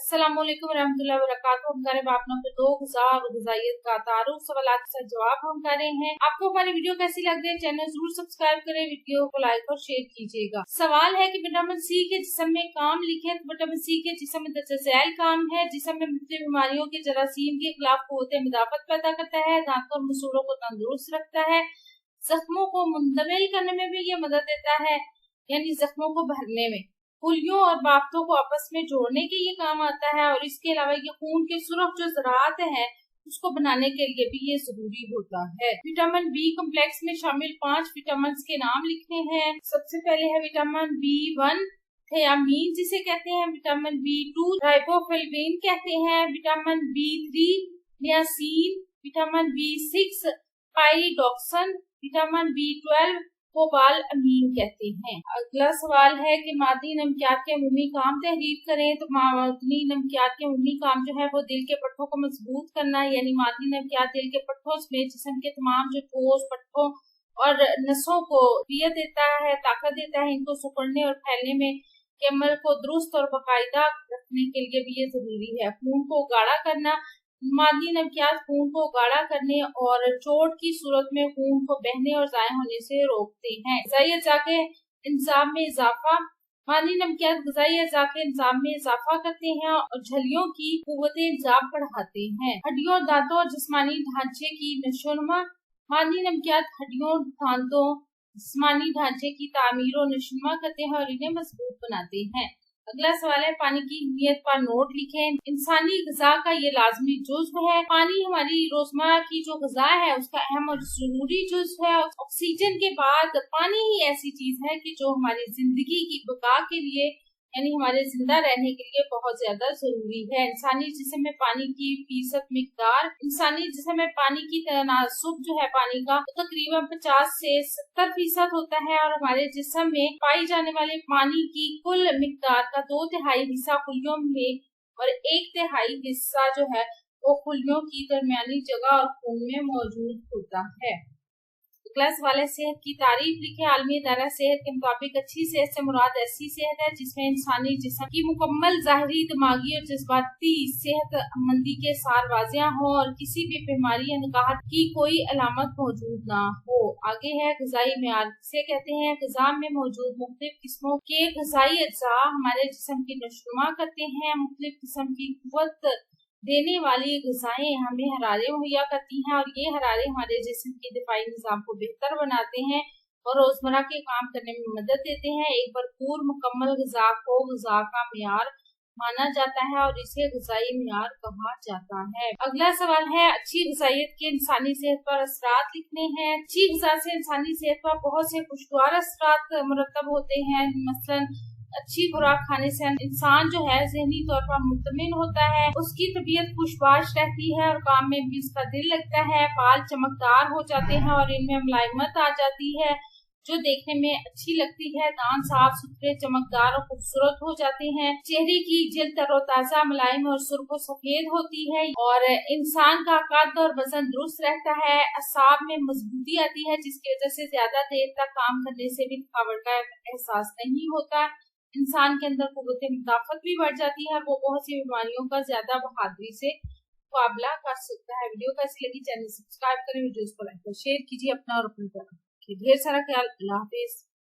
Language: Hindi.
अस्सलाम वालेकुम रहमतुल्लाहि व बरकातुहू। हम करें बाप नंबर 2000 गुज़ारियत का तारुफ सवाल के साथ जवाब हम कर रहे हैं। आपको हमारी वीडियो कैसी लग रही है, चैनल जरूर सब्सक्राइब करें, वीडियो को लाइक और शेयर कीजिएगा। सवाल है कि विटामिन सी के जिस्म में काम लिखे। तो विटामिन सी के जिस्म में दर्ज काम है, जिस्म में मुख्तलिफ बीमारियों के जरासीम के खिलाफ क़ुव्वत मुदाफ़त पैदा करता है, दांतों और मसूड़ों को तंदुरुस्त रखता है, जख्मों को मुंतमिल करने में भी ये मदद देता है, यानी जख्मों को भरने में, पुलियों और बाफ्तों को आपस में जोड़ने के ये काम आता है, और इसके अलावा ये खून के सुरख जो ज़रात है उसको बनाने के लिए भी ये जरूरी होता है। विटामिन बी कम्प्लेक्स में शामिल 5 विटामिन के नाम लिखने हैं। सबसे पहले है विटामिन B1 थियामीन जिसे कहते हैं, विटामिन B2 राइबोफ्लेविन कहते हैं, vitamin B3 niacin, vitamin B6 pyridoxine, vitamin B12 cobalamin कहते हैं। अगला सवाल है कि मादी नमकियात के अमूमी काम तहरीर करें। तो मादी नमकियात के अमूमी काम जो है वो दिल के पट्टों को मजबूत करना है, यानी मादी नमकियात दिल के पट्टों में जिस्म के तमाम जो ठोस पट्टों और नसों को कुव्वत देता है, ताकत देता है, इनको सिकुड़ने और फैलने में के अमल को दुरुस्त और बाकायदा रखने के लिए भी ये जरूरी है। खून को गाढ़ा करना, मादी नमकियात खून को गाढ़ा करने और चोट की सूरत में खून को बहने और ज़ाया होने से रोकते हैं। ग़िज़ाई अज़ा के इंतज़ाम में इजाफा, मादी नमकियात ग़िज़ाई अज़ा के इंतज़ाम में इजाफा करते हैं और झलियों की क़ुव्वत इंतज़ाम बढ़ाते हैं। हड्डियों, दांतों और जिस्मानी ढांचे की नशोनुमा, मादी नमकियात हड्डियों, दांतों, जिस्मानी ढांचे की तामीर और नशोनुमा करते हैं और इन्हें मजबूत बनाते हैं। अगला सवाल है पानी की अहमियत पर नोट लिखें। इंसानी ग़िज़ा का ये लाजमी जुज़्व है। पानी हमारी रोजमर्रा की जो ग़िज़ा है उसका अहम और जरूरी जुज़्व है। ऑक्सीजन के बाद पानी ही ऐसी चीज है कि जो हमारी जिंदगी की बका के लिए, यानी हमारे जिंदा रहने के लिए बहुत ज्यादा जरूरी है। इंसानी जिस्म में पानी की फीसद मिकदार, इंसानी जिस्म में पानी की तनासुब जो है पानी का तो तकरीबन 50 से 70% होता है, और हमारे जिस्म में पाई जाने वाले पानी की कुल मिकदार का 2/3 हिस्सा खुलियों में और 1/3 हिस्सा जो है वो खुलियों की दरमियानी जगह और खून में मौजूद होता है। क्लास वाले सेहत की तारीफ लिखे। आलमी इदारा सेहत के मुताबिक अच्छी सेहत से मुराद ऐसी सेहत है जिसमें इंसानी जिस्म की मुकम्मल ज़ाहिरी, दिमागी और जज्बाती सेहतमंदी के सार वाज़िया हो और किसी भी बीमारी या नकाहत की कोई अलामत मौजूद ना हो। आगे है ग़िज़ाई मेयार से कहते हैं, ग़िज़ा में मौजूद मुख्तलिफ किस्मों के ग़िज़ाई अज्जा हमारे जिस्म की नशोनुमा करते हैं। मुख्तलिफ किस्म की कुव्वत देने वाली ग़िज़ाएं हमें हरारे मुहैया करती हैं, और ये हरारे हमारे जिस्म के दिफाई निज़ाम को बेहतर बनाते हैं और रोजमर्रा के काम करने में मदद देते हैं। एक भरपूर मुकम्मल ग़िज़ा को ग़िज़ा का मेयार माना जाता है और इसे ग़िज़ाई मेयार कहा जाता है। अगला सवाल है अच्छी ग़िज़ाइयत के इंसानी सेहत पर असरात लिखने हैं। अच्छी ग़िज़ा से इंसानी सेहत पर बहुत से खुशगवार असरात मुरतब होते हैं। मसलन अच्छी खुराक खाने से इंसान जो है ज़हनी तौर पर मुतमिन होता है, उसकी तबीयत खुशबाश रहती है और काम में भी उसका दिल लगता है। बाल चमकदार हो जाते हैं और इनमें मुलायमत आ जाती है जो देखने में अच्छी लगती है। दांत साफ सुथरे, चमकदार और खूबसूरत हो जाते हैं। चेहरे की जिल्द तरोताजा, मुलायम और सुर्ख सफेद होती है और इंसान का कद और वजन दुरुस्त रहता है। असाब में मजबूती आती है जिसकी वजह से ज्यादा देर तक काम करने से भी थकावट का एहसास नहीं होता। इंसान के अंदर क़ुव्वत मुदाफ़त भी बढ़ जाती है और वो बहुत सी बीमारियों का ज्यादा बहादुरी से मुकाबला कर सकता है। वीडियो कैसी लगी, चैनल सब्सक्राइब करें, वीडियोस को लाइक और शेयर कीजिए। अपना और अपनी तरफ ढेर सारा ख्याल। अल्लाह हाफिज़।